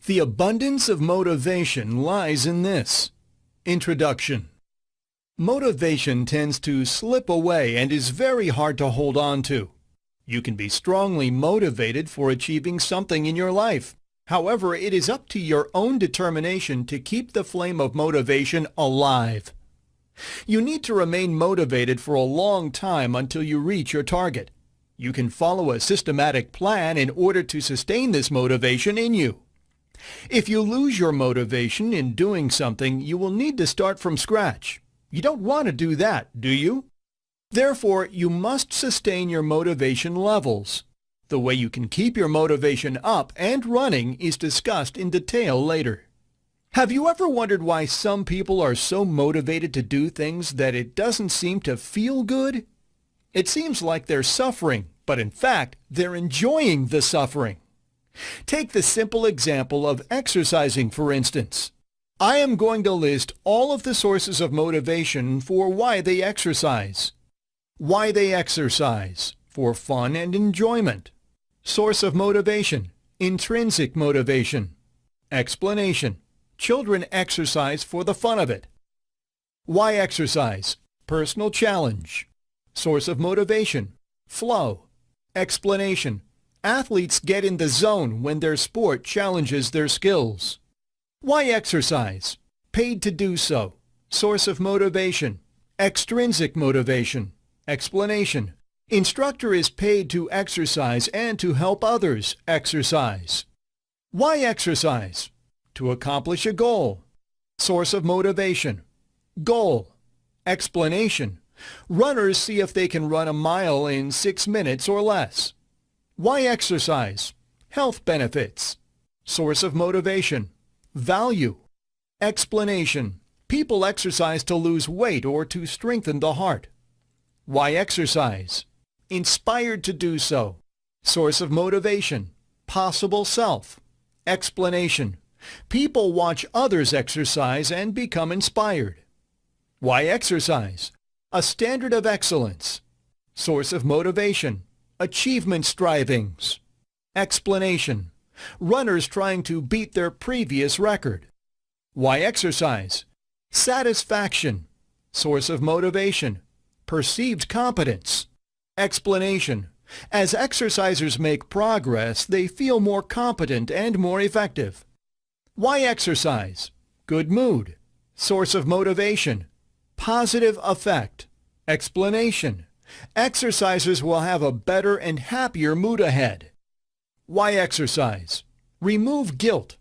The abundance of motivation lies in this. Introduction. Motivation tends to slip away and is very hard to hold on to. You can be strongly motivated for achieving something in your life. However, it is up to your own determination to keep the flame of motivation alive. You need to remain motivated for a long time until you reach your target. You can follow a systematic plan in order to sustain this motivation in you. If you lose your motivation in doing something, you will need to start from scratch. You don't want to do that, do you? Therefore, you must sustain your motivation levels. The way you can keep your motivation up and running is discussed in detail later. Have you ever wondered why some people are so motivated to do things that it doesn't seem to feel good? It seems like they're suffering, but in fact, they're enjoying the suffering. Take the simple example of exercising, for instance. I am going to list all of the sources of motivation for why they exercise. Why they exercise: for fun and enjoyment. Source of motivation: intrinsic motivation. Explanation: children exercise for the fun of it. Why exercise? Personal challenge. Source of motivation: flow. Explanation: athletes get in the zone when their sport challenges their skills. Why exercise? Paid to do so. Source of motivation: extrinsic motivation. Explanation: instructor is paid to exercise and to help others exercise. Why exercise? To accomplish a goal. Source of motivation: goal. Explanation: runners see if they can run a mile in 6 minutes or less. Why exercise? Health benefits. Source of motivation: value. Explanation: people exercise to lose weight or to strengthen the heart. Why exercise? Inspired to do so. Source of motivation: possible self. Explanation: people watch others exercise and become inspired. Why exercise? A standard of excellence. Source of motivation: achievement strivings. Explanation: runners trying to beat their previous record. Why exercise? Satisfaction. Source of motivation: perceived competence. Explanation: as exercisers make progress, they feel more competent and more effective. Why exercise? Good mood. Source of motivation: positive effect. Explanation: exercisers will have a better and happier mood ahead. Why exercise? Remove guilt.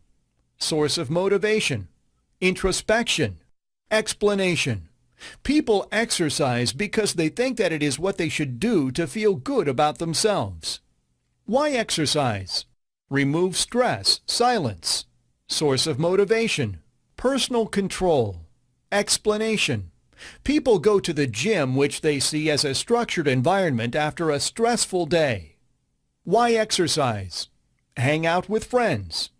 Source of motivation: introspection. Explanation: people exercise because they think that it is what they should do to feel good about themselves. Why exercise? Remove stress, silence. Source of motivation: personal control. Explanation: people go to the gym, which they see as a structured environment after a stressful day. Why exercise? Hang out with friends.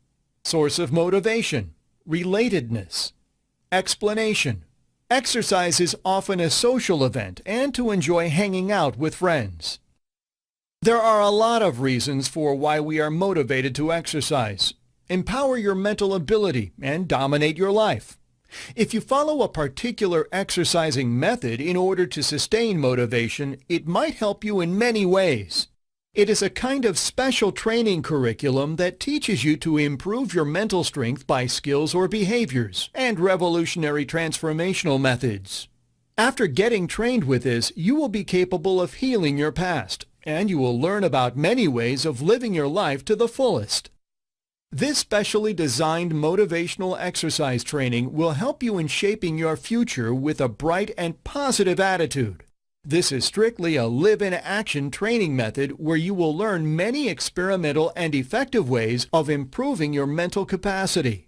Source of motivation: relatedness. Explanation: exercise is often a social event and to enjoy hanging out with friends. There are a lot of reasons for why we are motivated to exercise. Empower your mental ability and dominate your life. If you follow a particular exercising method in order to sustain motivation, it might help you in many ways. It is a kind of special training curriculum that teaches you to improve your mental strength by skills or behaviors and revolutionary transformational methods. After getting trained with this, you will be capable of healing your past, and you will learn about many ways of living your life to the fullest. This specially designed motivational exercise training will help you in shaping your future with a bright and positive attitude. This is strictly a live-in-action training method where you will learn many experimental and effective ways of improving your mental capacity.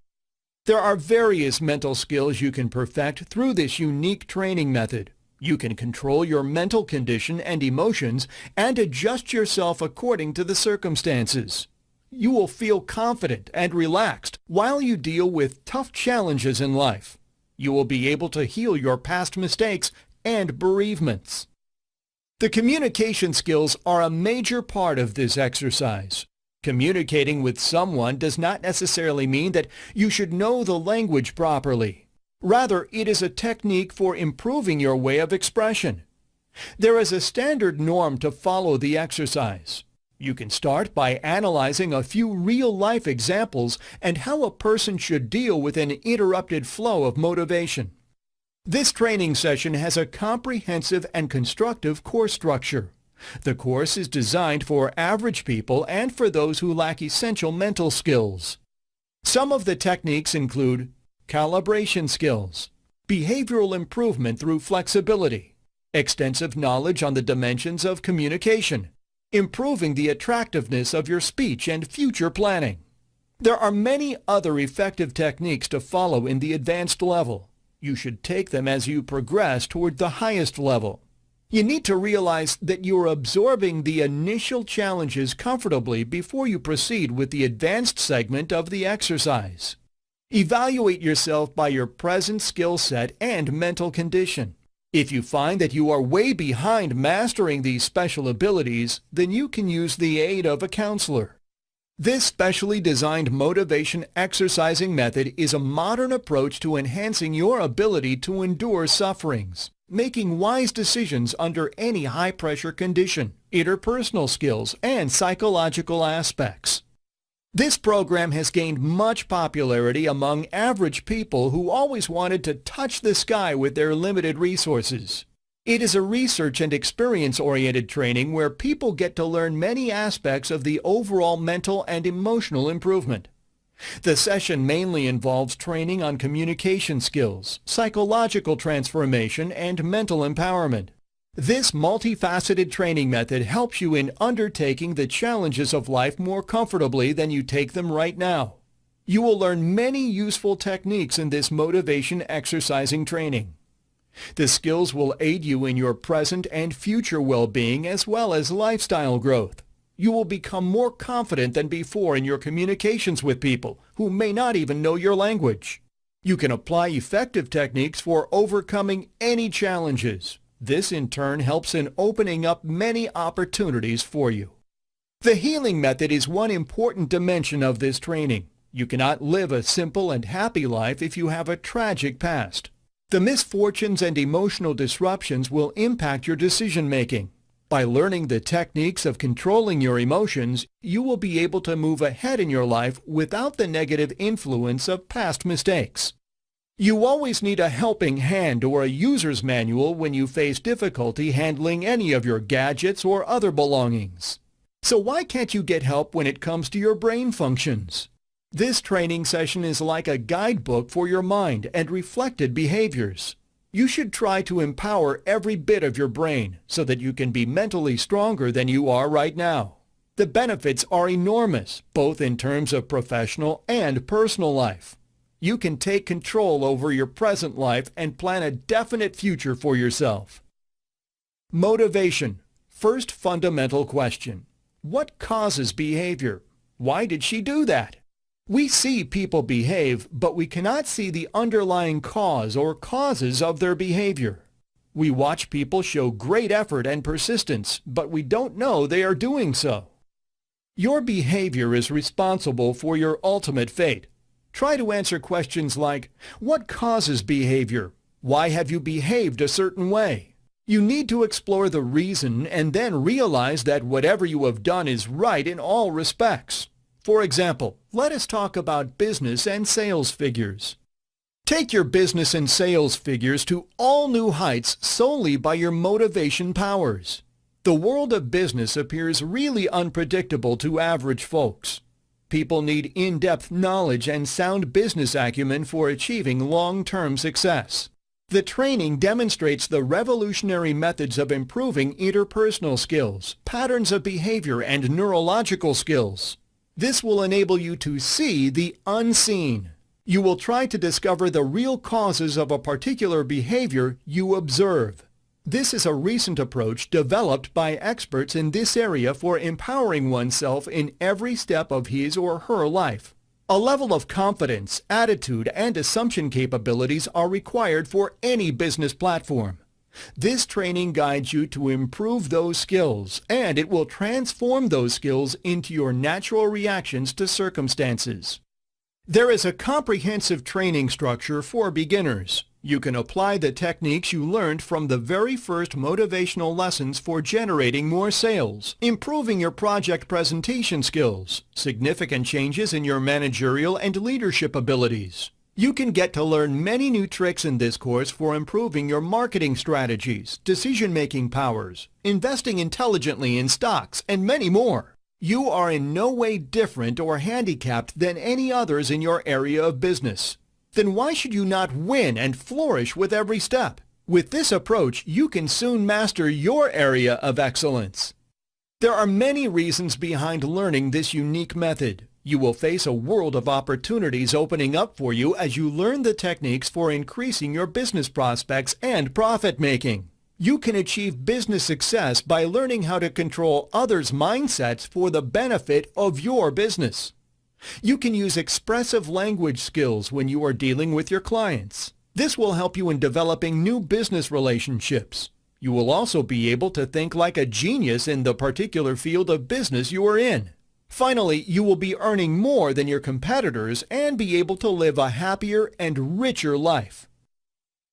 There are various mental skills you can perfect through this unique training method. You can control your mental condition and emotions and adjust yourself according to the circumstances. You will feel confident and relaxed while you deal with tough challenges in life. You will be able to heal your past mistakes and bereavements. The communication skills are a major part of this exercise. Communicating with someone does not necessarily mean that you should know the language properly. Rather, it is a technique for improving your way of expression. There is a standard norm to follow the exercise. You can start by analyzing a few real-life examples and how a person should deal with an interrupted flow of motivation. This training session has a comprehensive and constructive course structure. The course is designed for average people and for those who lack essential mental skills. Some of the techniques include calibration skills, behavioral improvement through flexibility, extensive knowledge on the dimensions of communication, improving the attractiveness of your speech and future planning. There are many other effective techniques to follow in the advanced level. You should take them as you progress toward the highest level. You need to realize that you are absorbing the initial challenges comfortably before you proceed with the advanced segment of the exercise. Evaluate yourself by your present skill set and mental condition. If you find that you are way behind mastering these special abilities, then you can use the aid of a counselor. This specially designed motivation exercising method is a modern approach to enhancing your ability to endure sufferings, making wise decisions under any high-pressure condition, interpersonal skills, and psychological aspects. This program has gained much popularity among average people who always wanted to touch the sky with their limited resources. It is a research and experience-oriented training where people get to learn many aspects of the overall mental and emotional improvement. The session mainly involves training on communication skills, psychological transformation, and mental empowerment. This multifaceted training method helps you in undertaking the challenges of life more comfortably than you take them right now. You will learn many useful techniques in this motivation exercising training. The skills will aid you in your present and future well-being as well as lifestyle growth. You will become more confident than before in your communications with people who may not even know your language. You can apply effective techniques for overcoming any challenges. This in turn helps in opening up many opportunities for you. The healing method is one important dimension of this training. You cannot live a simple and happy life if you have a tragic past. The misfortunes and emotional disruptions will impact your decision-making. By learning the techniques of controlling your emotions, you will be able to move ahead in your life without the negative influence of past mistakes. You always need a helping hand or a user's manual when you face difficulty handling any of your gadgets or other belongings. So why can't you get help when it comes to your brain functions? This training session is like a guidebook for your mind and reflected behaviors. You should try to empower every bit of your brain so that you can be mentally stronger than you are right now. The benefits are enormous, both in terms of professional and personal life. You can take control over your present life and plan a definite future for yourself. Motivation. First fundamental question. What causes behavior? Why did she do that? We see people behave, but we cannot see the underlying cause or causes of their behavior. We watch people show great effort and persistence, but we don't know they are doing so. Your behavior is responsible for your ultimate fate. Try to answer questions like, what causes behavior? Why have you behaved a certain way? You need to explore the reason and then realize that whatever you have done is right in all respects. For example, let us talk about business and sales figures. Take your business and sales figures to all new heights solely by your motivation powers. The world of business appears really unpredictable to average folks. People need in-depth knowledge and sound business acumen for achieving long-term success. The training demonstrates the revolutionary methods of improving interpersonal skills, patterns of behavior, and neurological skills. This will enable you to see the unseen. You will try to discover the real causes of a particular behavior you observe. This is a recent approach developed by experts in this area for empowering oneself in every step of his or her life. A level of confidence, attitude, and assumption capabilities are required for any business platform. This training guides you to improve those skills, and it will transform those skills into your natural reactions to circumstances. There is a comprehensive training structure for beginners. You can apply the techniques you learned from the very first motivational lessons for generating more sales, improving your project presentation skills, significant changes in your managerial and leadership abilities. You can get to learn many new tricks in this course for improving your marketing strategies, decision-making powers, investing intelligently in stocks, and many more. You are in no way different or handicapped than any others in your area of business. Then why should you not win and flourish with every step? With this approach, you can soon master your area of excellence. There are many reasons behind learning this unique method. You will face a world of opportunities opening up for you as you learn the techniques for increasing your business prospects and profit making. You can achieve business success by learning how to control others' mindsets for the benefit of your business. You can use expressive language skills when you are dealing with your clients. This will help you in developing new business relationships. You will also be able to think like a genius in the particular field of business you are in. Finally, you will be earning more than your competitors and be able to live a happier and richer life.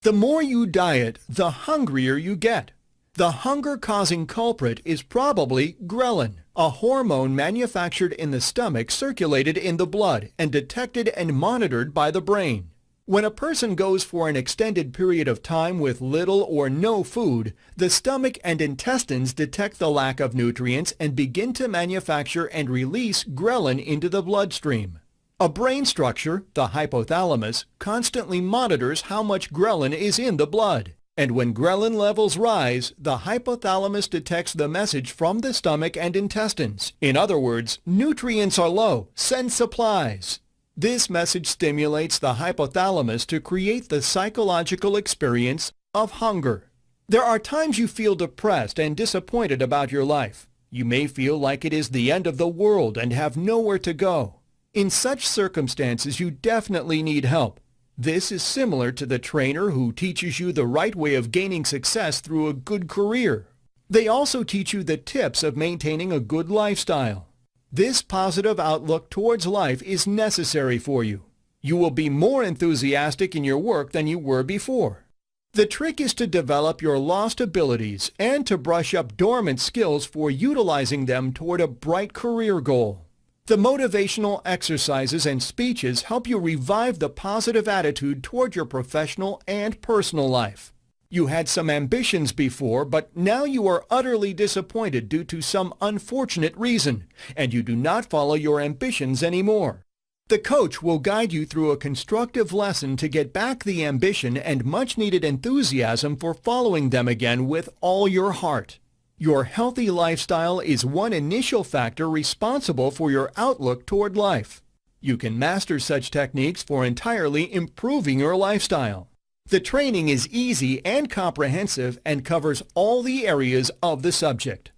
The more you diet, the hungrier you get. The hunger-causing culprit is probably ghrelin, a hormone manufactured in the stomach, circulated in the blood, and detected and monitored by the brain. When a person goes for an extended period of time with little or no food, the stomach and intestines detect the lack of nutrients and begin to manufacture and release ghrelin into the bloodstream. A brain structure, the hypothalamus, constantly monitors how much ghrelin is in the blood. And when ghrelin levels rise, the hypothalamus detects the message from the stomach and intestines. In other words, nutrients are low, send supplies. This message stimulates the hypothalamus to create the psychological experience of hunger. There are times you feel depressed and disappointed about your life. You may feel like it is the end of the world and have nowhere to go. In such circumstances, you definitely need help. This is similar to the trainer who teaches you the right way of gaining success through a good career. They also teach you the tips of maintaining a good lifestyle. This positive outlook towards life is necessary for you. You will be more enthusiastic in your work than you were before. The trick is to develop your lost abilities and to brush up dormant skills for utilizing them toward a bright career goal. The motivational exercises and speeches help you revive the positive attitude toward your professional and personal life. You had some ambitions before, but now you are utterly disappointed due to some unfortunate reason, and you do not follow your ambitions anymore. The coach will guide you through a constructive lesson to get back the ambition and much-needed enthusiasm for following them again with all your heart. Your healthy lifestyle is one initial factor responsible for your outlook toward life. You can master such techniques for entirely improving your lifestyle. The training is easy and comprehensive and covers all the areas of the subject.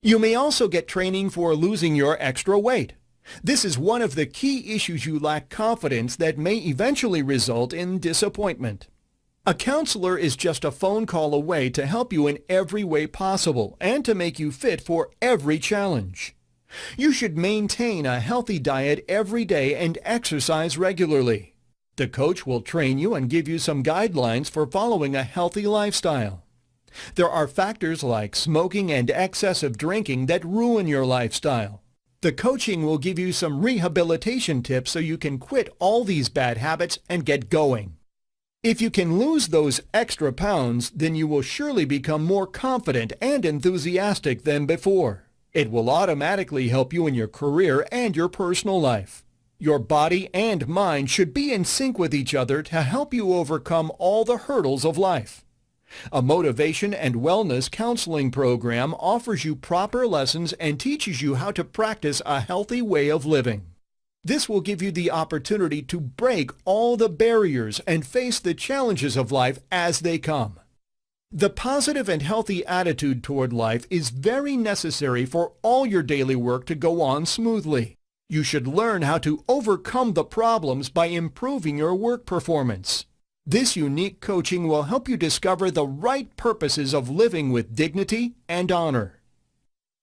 You may also get training for losing your extra weight. This is one of the key issues you lack confidence that may eventually result in disappointment. A counselor is just a phone call away to help you in every way possible and to make you fit for every challenge. You should maintain a healthy diet every day and exercise regularly. The coach will train you and give you some guidelines for following a healthy lifestyle. There are factors like smoking and excessive drinking that ruin your lifestyle. The coaching will give you some rehabilitation tips so you can quit all these bad habits and get going. If you can lose those extra pounds, then you will surely become more confident and enthusiastic than before. It will automatically help you in your career and your personal life. Your body and mind should be in sync with each other to help you overcome all the hurdles of life. A motivation and wellness counseling program offers you proper lessons and teaches you how to practice a healthy way of living. This will give you the opportunity to break all the barriers and face the challenges of life as they come. The positive and healthy attitude toward life is very necessary for all your daily work to go on smoothly. You should learn how to overcome the problems by improving your work performance. This unique coaching will help you discover the right purposes of living with dignity and honor.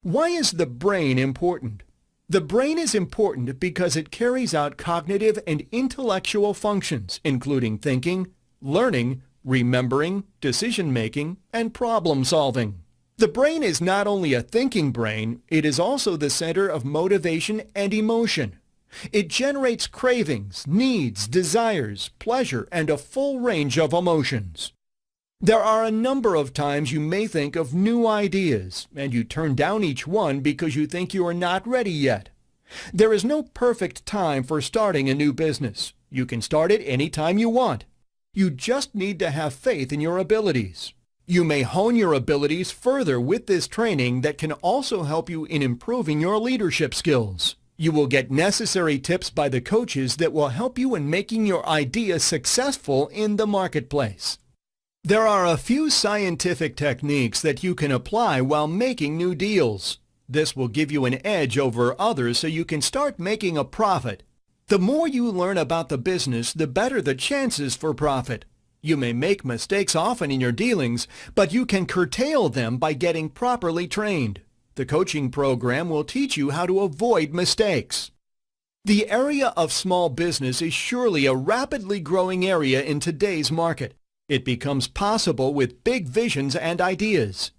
Why is the brain important? The brain is important because it carries out cognitive and intellectual functions, including thinking, learning, remembering, decision-making, and problem-solving. The brain is not only a thinking brain, it is also the center of motivation and emotion. It generates cravings, needs, desires, pleasure, and a full range of emotions. There are a number of times you may think of new ideas, and you turn down each one because you think you are not ready yet. There is no perfect time for starting a new business. You can start it any time you want. You just need to have faith in your abilities. You may hone your abilities further with this training that can also help you in improving your leadership skills. You will get necessary tips by the coaches that will help you in making your idea successful in the marketplace. There are a few scientific techniques that you can apply while making new deals. This will give you an edge over others so you can start making a profit. The more you learn about the business, the better the chances for profit. You may make mistakes often in your dealings, but you can curtail them by getting properly trained. The coaching program will teach you how to avoid mistakes. The area of small business is surely a rapidly growing area in today's market. It becomes possible with big visions and ideas.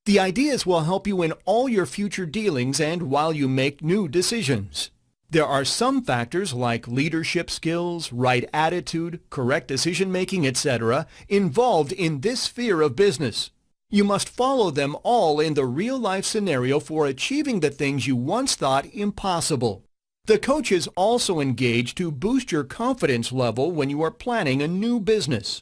The ideas will help you in all your future dealings and while you make new decisions. There are some factors like leadership skills, right attitude, correct decision-making, etc. involved in this sphere of business. You must follow them all in the real-life scenario for achieving the things you once thought impossible. The coaches also engage to boost your confidence level when you are planning a new business.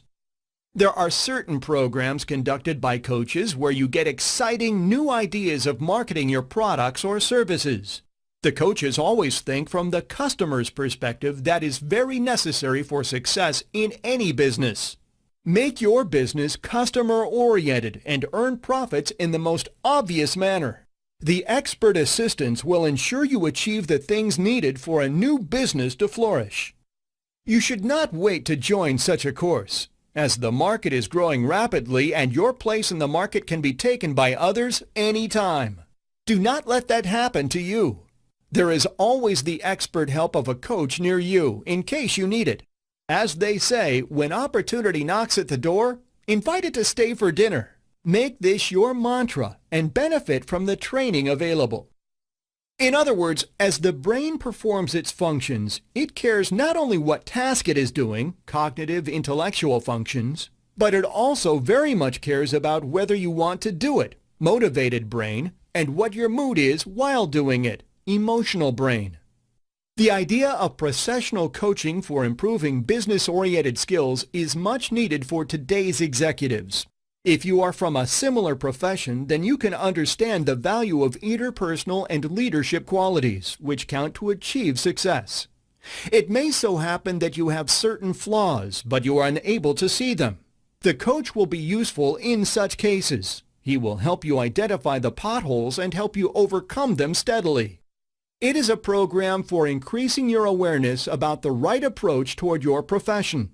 There are certain programs conducted by coaches where you get exciting new ideas of marketing your products or services. The coaches always think from the customer's perspective that is very necessary for success in any business. Make your business customer-oriented and earn profits in the most obvious manner. The expert assistants will ensure you achieve the things needed for a new business to flourish. You should not wait to join such a course, as the market is growing rapidly and your place in the market can be taken by others anytime. Do not let that happen to you. There is always the expert help of a coach near you in case you need it. As they say, when opportunity knocks at the door, invite it to stay for dinner. Make this your mantra and benefit from the training available. In other words, as the brain performs its functions, it cares not only what task it is doing, cognitive, intellectual functions, but it also very much cares about whether you want to do it, motivated brain, and what your mood is while doing it, emotional brain. The idea of processional coaching for improving business-oriented skills is much needed for today's executives. If you are from a similar profession, then you can understand the value of interpersonal and leadership qualities, which count to achieve success. It may so happen that you have certain flaws, but you are unable to see them. The coach will be useful in such cases. He will help you identify the potholes and help you overcome them steadily. It is a program for increasing your awareness about the right approach toward your profession.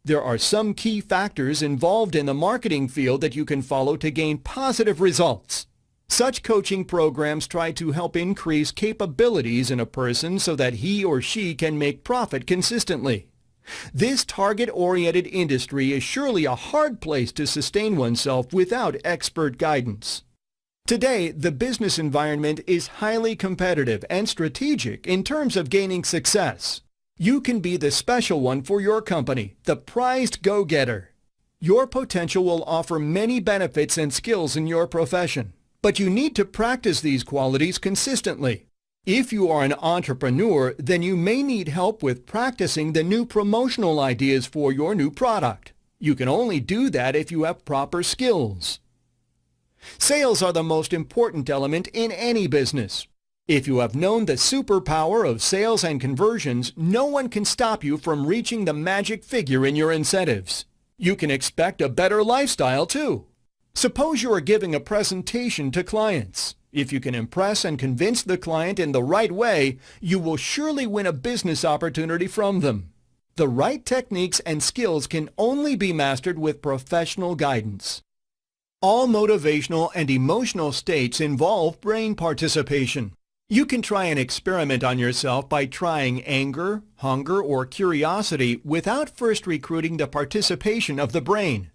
There are some key factors involved in the marketing field that you can follow to gain positive results. Such coaching programs try to help increase capabilities in a person so that he or she can make profit consistently. This target-oriented industry is surely a hard place to sustain oneself without expert guidance. Today, the business environment is highly competitive and strategic in terms of gaining success. You can be the special one for your company, the prized go-getter. Your potential will offer many benefits and skills in your profession, but you need to practice these qualities consistently. If you are an entrepreneur, then you may need help with practicing the new promotional ideas for your new product. You can only do that if you have proper skills. Sales are the most important element in any business. If you have known the superpower of sales and conversions, no one can stop you from reaching the magic figure in your incentives. You can expect a better lifestyle too. Suppose you are giving a presentation to clients. If you can impress and convince the client in the right way, you will surely win a business opportunity from them. The right techniques and skills can only be mastered with professional guidance. All motivational and emotional states involve brain participation. You can try an experiment on yourself by trying anger, hunger, or curiosity without first recruiting the participation of the brain.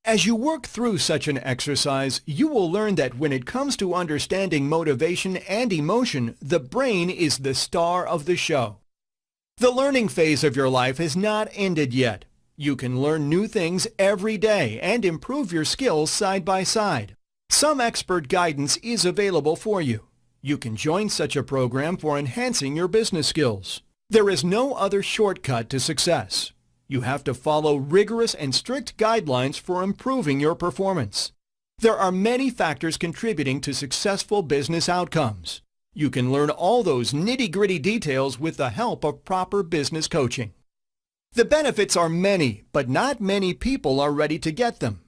As you work through such an exercise, you will learn that when it comes to understanding motivation and emotion, the brain is the star of the show. The learning phase of your life has not ended yet. You can learn new things every day and improve your skills side by side. Some expert guidance is available for you. You can join such a program for enhancing your business skills. There is no other shortcut to success. You have to follow rigorous and strict guidelines for improving your performance. There are many factors contributing to successful business outcomes. You can learn all those nitty-gritty details with the help of proper business coaching. The benefits are many, but not many people are ready to get them.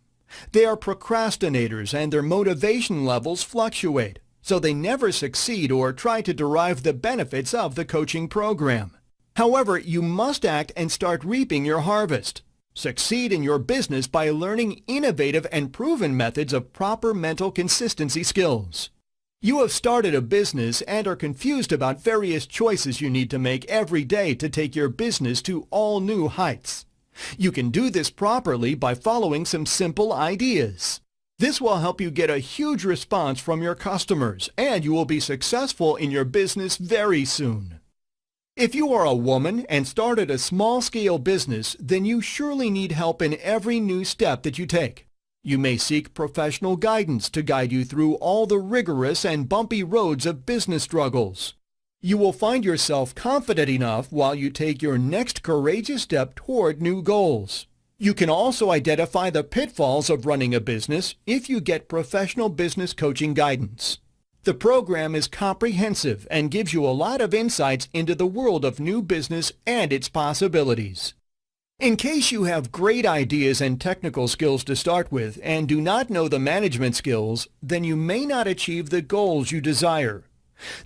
They are procrastinators and their motivation levels fluctuate, so they never succeed or try to derive the benefits of the coaching program. However, you must act and start reaping your harvest. Succeed in your business by learning innovative and proven methods of proper mental consistency skills. You have started a business and are confused about various choices you need to make every day to take your business to all new heights. You can do this properly by following some simple ideas. This will help you get a huge response from your customers, and you will be successful in your business very soon. If you are a woman and started a small-scale business, then you surely need help in every new step that you take. You may seek professional guidance to guide you through all the rigorous and bumpy roads of business struggles. You will find yourself confident enough while you take your next courageous step toward new goals. You can also identify the pitfalls of running a business if you get professional business coaching guidance. The program is comprehensive and gives you a lot of insights into the world of new business and its possibilities. In case you have great ideas and technical skills to start with and do not know the management skills, then you may not achieve the goals you desire.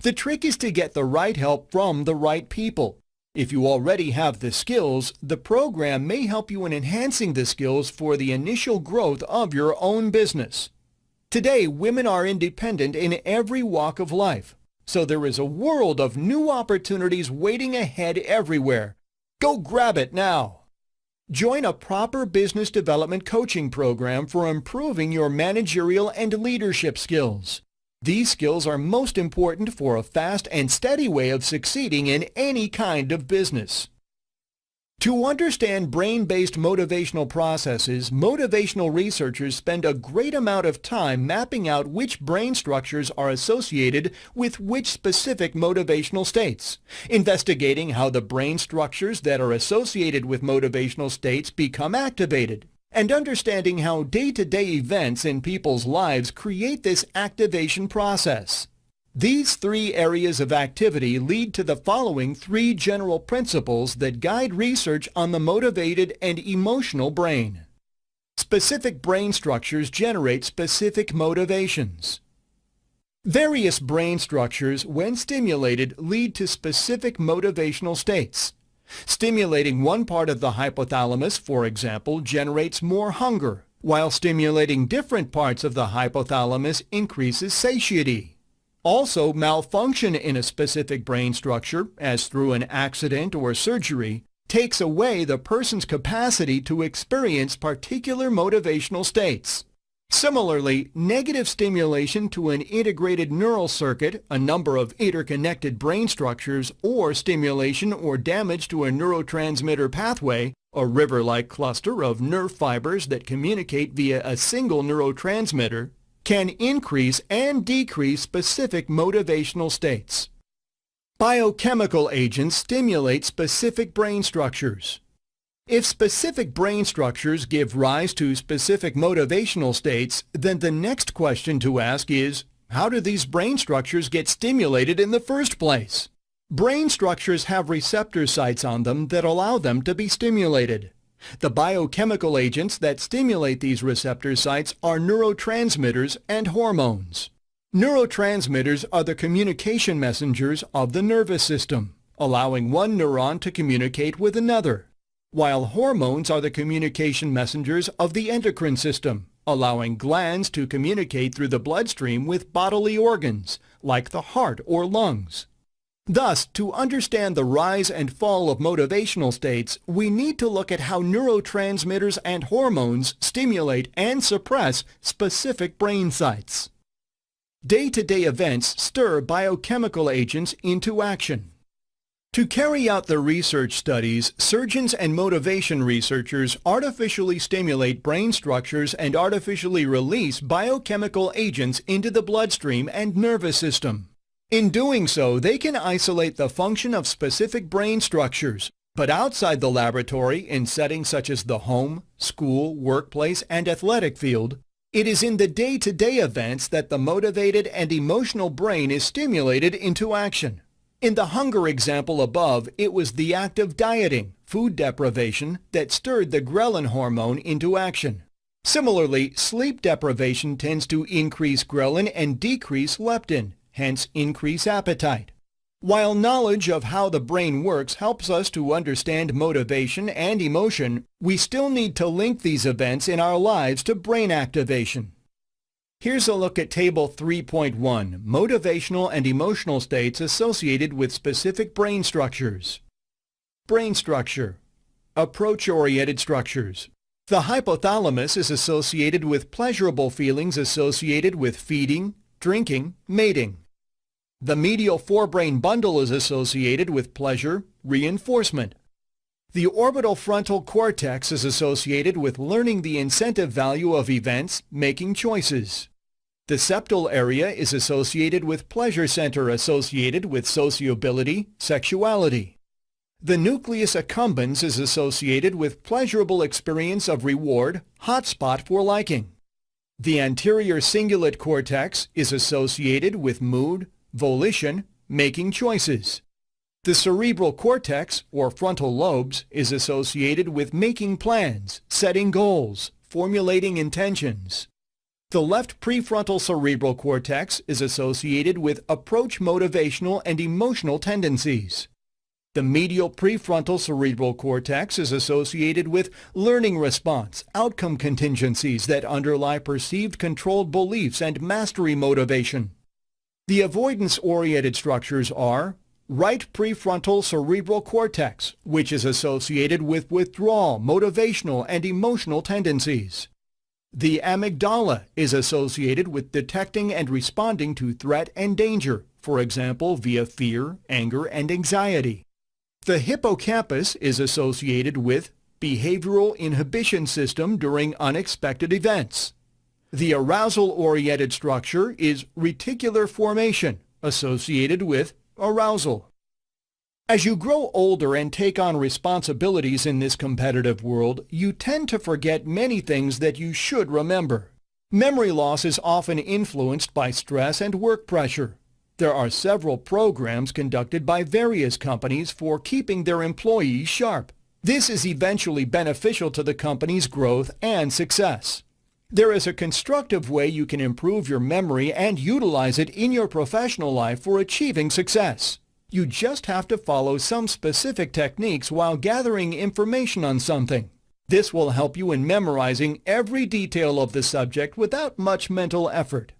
The trick is to get the right help from the right people. If you already have the skills, the program may help you in enhancing the skills for the initial growth of your own business. Today, women are independent in every walk of life, so there is a world of new opportunities waiting ahead everywhere. Go grab it now! Join a proper business development coaching program for improving your managerial and leadership skills. These skills are most important for a fast and steady way of succeeding in any kind of business. To understand brain-based motivational processes, motivational researchers spend a great amount of time mapping out which brain structures are associated with which specific motivational states, investigating how the brain structures that are associated with motivational states become activated, and understanding how day-to-day events in people's lives create this activation process. These three areas of activity lead to the following three general principles that guide research on the motivated and emotional brain. Specific brain structures generate specific motivations. Various brain structures, when stimulated, lead to specific motivational states. Stimulating one part of the hypothalamus, for example, generates more hunger, while stimulating different parts of the hypothalamus increases satiety. Also, malfunction in a specific brain structure, as through an accident or surgery, takes away the person's capacity to experience particular motivational states. Similarly, negative stimulation to an integrated neural circuit, a number of interconnected brain structures, or stimulation or damage to a neurotransmitter pathway, a river-like cluster of nerve fibers that communicate via a single neurotransmitter, can increase and decrease specific motivational states. Biochemical agents stimulate specific brain structures. If specific brain structures give rise to specific motivational states, then the next question to ask is, how do these brain structures get stimulated in the first place? Brain structures have receptor sites on them that allow them to be stimulated. The biochemical agents that stimulate these receptor sites are neurotransmitters and hormones. Neurotransmitters are the communication messengers of the nervous system, allowing one neuron to communicate with another. while hormones are the communication messengers of the endocrine system, allowing glands to communicate through the bloodstream with bodily organs, like the heart or lungs. Thus, to understand the rise and fall of motivational states, we need to look at how neurotransmitters and hormones stimulate and suppress specific brain sites. Day-to-day events stir biochemical agents into action. To carry out the research studies, surgeons and motivation researchers artificially stimulate brain structures and artificially release biochemical agents into the bloodstream and nervous system. In doing so, they can isolate the function of specific brain structures, but outside the laboratory, in settings such as the home, school, workplace, and athletic field, it is in the day-to-day events that the motivated and emotional brain is stimulated into action. In the hunger example above, it was the act of dieting, food deprivation, that stirred the ghrelin hormone into action. Similarly, sleep deprivation tends to increase ghrelin and decrease leptin, hence increase appetite. While knowledge of how the brain works helps us to understand motivation and emotion, we still need to link these events in our lives to brain activation. Here's a look at Table 3.1, Motivational and Emotional States Associated with Specific Brain Structures. Brain structure. Approach-oriented structures. The hypothalamus is associated with pleasurable feelings associated with feeding, drinking, mating. The medial forebrain bundle is associated with pleasure, reinforcement. The orbital frontal cortex is associated with learning the incentive value of events, making choices. The septal area is associated with pleasure center associated with sociability, sexuality. The nucleus accumbens is associated with pleasurable experience of reward, hotspot for liking. The anterior cingulate cortex is associated with mood, volition, making choices. The cerebral cortex, or frontal lobes, is associated with making plans, setting goals, formulating intentions. The left prefrontal cerebral cortex is associated with approach motivational and emotional tendencies. The medial prefrontal cerebral cortex is associated with learning response, outcome contingencies that underlie perceived controlled beliefs and mastery motivation. The avoidance-oriented structures are right prefrontal cerebral cortex, which is associated with withdrawal, motivational, and emotional tendencies. The amygdala is associated with detecting and responding to threat and danger, for example via fear, anger, and anxiety. The hippocampus is associated with behavioral inhibition system during unexpected events. The arousal-oriented structure is reticular formation, associated with arousal. As you grow older and take on responsibilities in this competitive world, you tend to forget many things that you should remember. Memory loss is often influenced by stress and work pressure. There are several programs conducted by various companies for keeping their employees sharp. This is eventually beneficial to the company's growth and success. There is a constructive way you can improve your memory and utilize it in your professional life for achieving success. You just have to follow some specific techniques while gathering information on something. This will help you in memorizing every detail of the subject without much mental effort.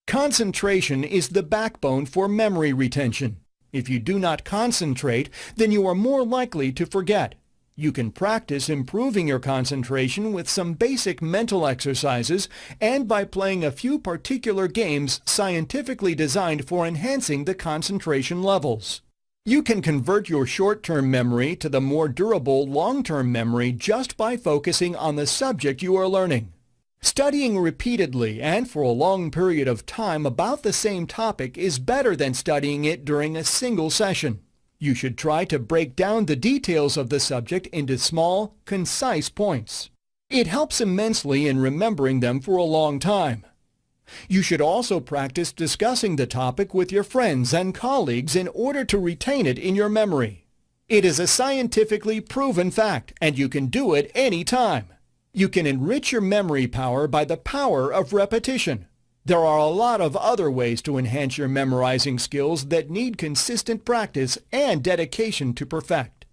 Concentration is the backbone for memory retention. If you do not concentrate, then you are more likely to forget. You can practice improving your concentration with some basic mental exercises and by playing a few particular games scientifically designed for enhancing the concentration levels. You can convert your short-term memory to the more durable long-term memory just by focusing on the subject you are learning. Studying repeatedly and for a long period of time about the same topic is better than studying it during a single session. You should try to break down the details of the subject into small, concise points. It helps immensely in remembering them for a long time. You should also practice discussing the topic with your friends and colleagues in order to retain it in your memory. It is a scientifically proven fact, and you can do it any time. You can enrich your memory power by the power of repetition. There are a lot of other ways to enhance your memorizing skills that need consistent practice and dedication to perfect.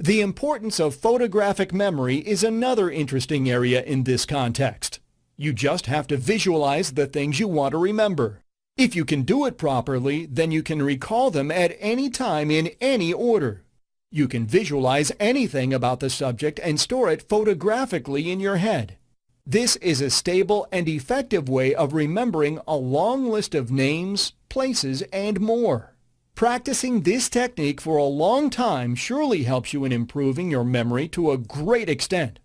The importance of photographic memory is another interesting area in this context. You just have to visualize the things you want to remember. If you can do it properly, then you can recall them at any time in any order. You can visualize anything about the subject and store it photographically in your head. This is a stable and effective way of remembering a long list of names, places, and more. Practicing this technique for a long time surely helps you in improving your memory to a great extent.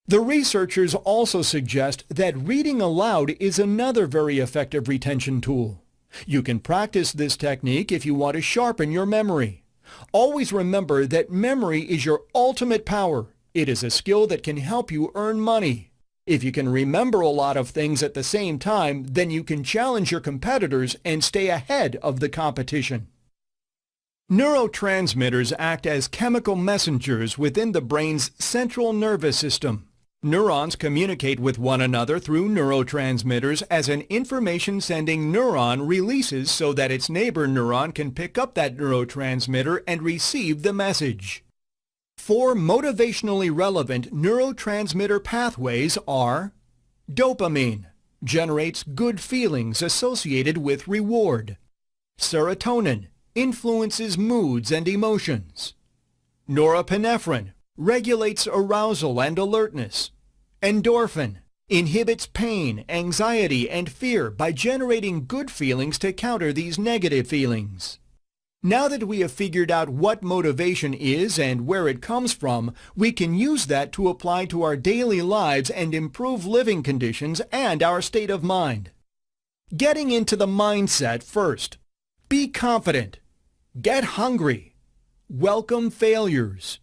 The researchers also suggest that reading aloud is another very effective retention tool. You can practice this technique if you want to sharpen your memory. Always remember that memory is your ultimate power. It is a skill that can help you earn money. If you can remember a lot of things at the same time, then you can challenge your competitors and stay ahead of the competition. Neurotransmitters act as chemical messengers within the brain's central nervous system. Neurons communicate with one another through neurotransmitters as an information-sending neuron releases so that its neighbor neuron can pick up that neurotransmitter and receive the message. 4 motivationally relevant neurotransmitter pathways are: dopamine, generates good feelings associated with reward. Serotonin, influences moods and emotions. Norepinephrine, regulates arousal and alertness. Endorphin, inhibits pain, anxiety, and fear by generating good feelings to counter these negative feelings. Now that we have figured out what motivation is and where it comes from, we can use that to apply to our daily lives and improve living conditions and our state of mind. Getting into the mindset first. Be confident. Get hungry. Welcome failures.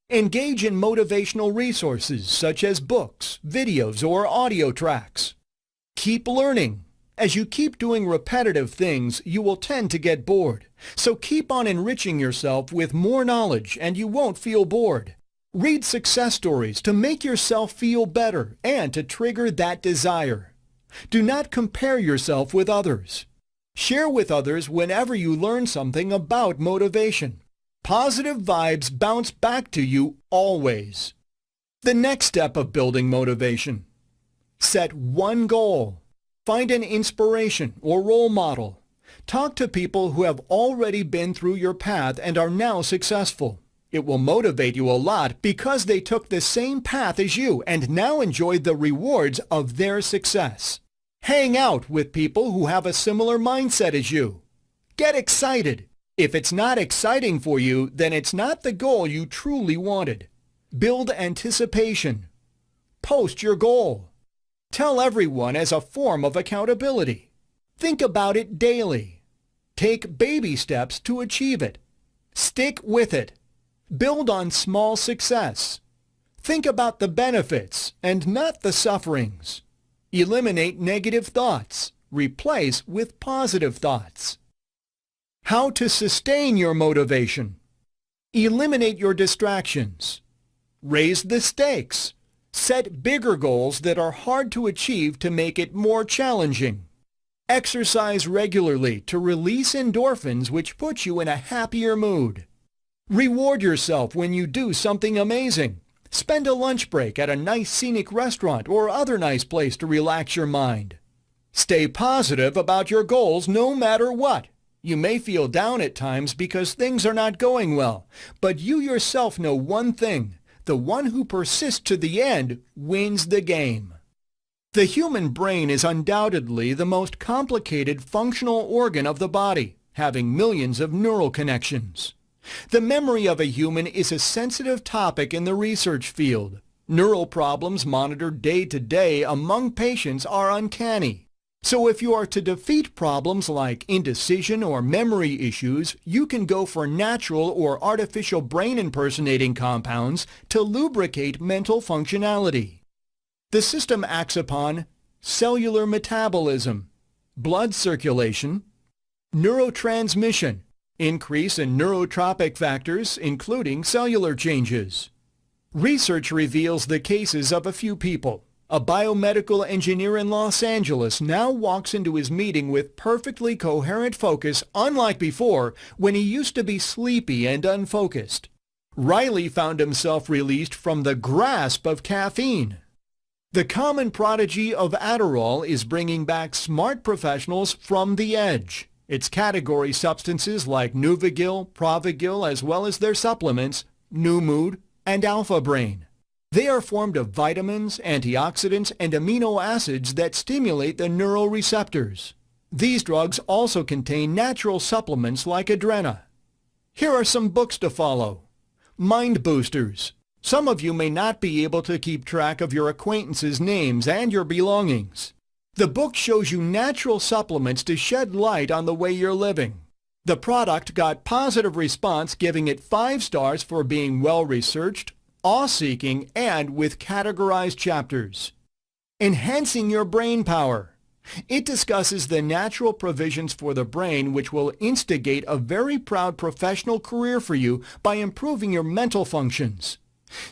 Engage in motivational resources such as books, videos, or audio tracks. Keep learning. As you keep doing repetitive things, you will tend to get bored. So keep on enriching yourself with more knowledge and you won't feel bored. Read success stories to make yourself feel better and to trigger that desire. Do not compare yourself with others. Share with others whenever you learn something about motivation. Positive vibes bounce back to you always. The next step of building motivation. Set one goal. Find an inspiration or role model. Talk to people who have already been through your path and are now successful. It will motivate you a lot because they took the same path as you and now enjoy the rewards of their success. Hang out with people who have a similar mindset as you. Get excited. If it's not exciting for you, then it's not the goal you truly wanted. Build anticipation. Post your goal. Tell everyone as a form of accountability. Think about it daily. Take baby steps to achieve it. Stick with it. Build on small success. Think about the benefits and not the sufferings. Eliminate negative thoughts. Replace with positive thoughts. How to sustain your motivation. Eliminate your distractions. Raise the stakes. Set bigger goals that are hard to achieve to make it more challenging. Exercise regularly to release endorphins which put you in a happier mood. Reward yourself when you do something amazing. Spend a lunch break at a nice scenic restaurant or other nice place to relax your mind. Stay positive about your goals no matter what. You may feel down at times because things are not going well, but you yourself know one thing. The one who persists to the end wins the game. The human brain is undoubtedly the most complicated functional organ of the body, having millions of neural connections. The memory of a human is a sensitive topic in the research field. Neural problems monitored day to day among patients are uncanny. So if you are to defeat problems like indecision or memory issues, you can go for natural or artificial brain impersonating compounds to lubricate mental functionality. The system acts upon cellular metabolism, blood circulation, neurotransmission, increase in neurotropic factors including cellular changes. Research reveals the cases of a few people. A biomedical engineer in Los Angeles now walks into his meeting with perfectly coherent focus, unlike before when he used to be sleepy and unfocused. Riley found himself released from the grasp of caffeine. The common prodigy of Adderall is bringing back smart professionals from the edge. Its category substances like Nuvigil, Provigil, as well as their supplements, New Mood, and Alpha Brain. They are formed of vitamins, antioxidants, and amino acids that stimulate the neural receptors. These drugs also contain natural supplements like Adrena. Here are some books to follow. Mind Boosters. Some of you may not be able to keep track of your acquaintances' names and your belongings. The book shows you natural supplements to shed light on the way you're living. The product got positive response, giving it 5 stars for being well-researched, awe-seeking, and with categorized chapters. Enhancing Your Brain Power. It discusses the natural provisions for the brain which will instigate a very proud professional career for you by improving your mental functions.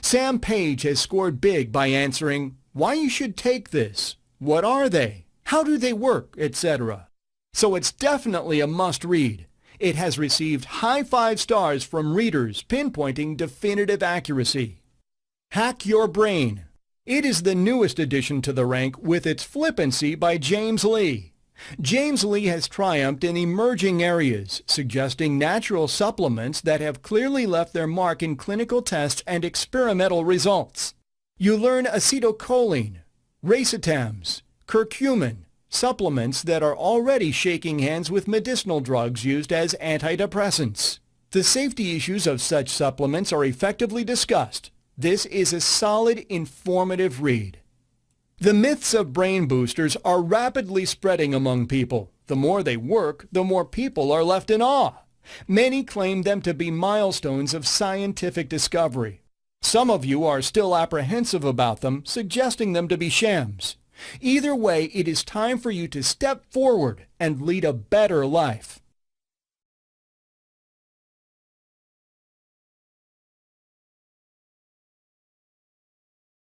Sam Page has scored big by answering why you should take this, what are they, how do they work, etc. So it's definitely a must-read. It has received high 5 stars from readers pinpointing definitive accuracy. Hack Your Brain. It is the newest addition to the rank with its Flippancy by James Lee. James Lee has triumphed in emerging areas, suggesting natural supplements that have clearly left their mark in clinical tests and experimental results. You learn acetylcholine, racetams, curcumin, supplements that are already shaking hands with medicinal drugs used as antidepressants. The safety issues of such supplements are effectively discussed. This is a solid, informative read. The myths of brain boosters are rapidly spreading among people. The more they work, the more people are left in awe. Many claim them to be milestones of scientific discovery. Some of you are still apprehensive about them, suggesting them to be shams. Either way, it is time for you to step forward and lead a better life.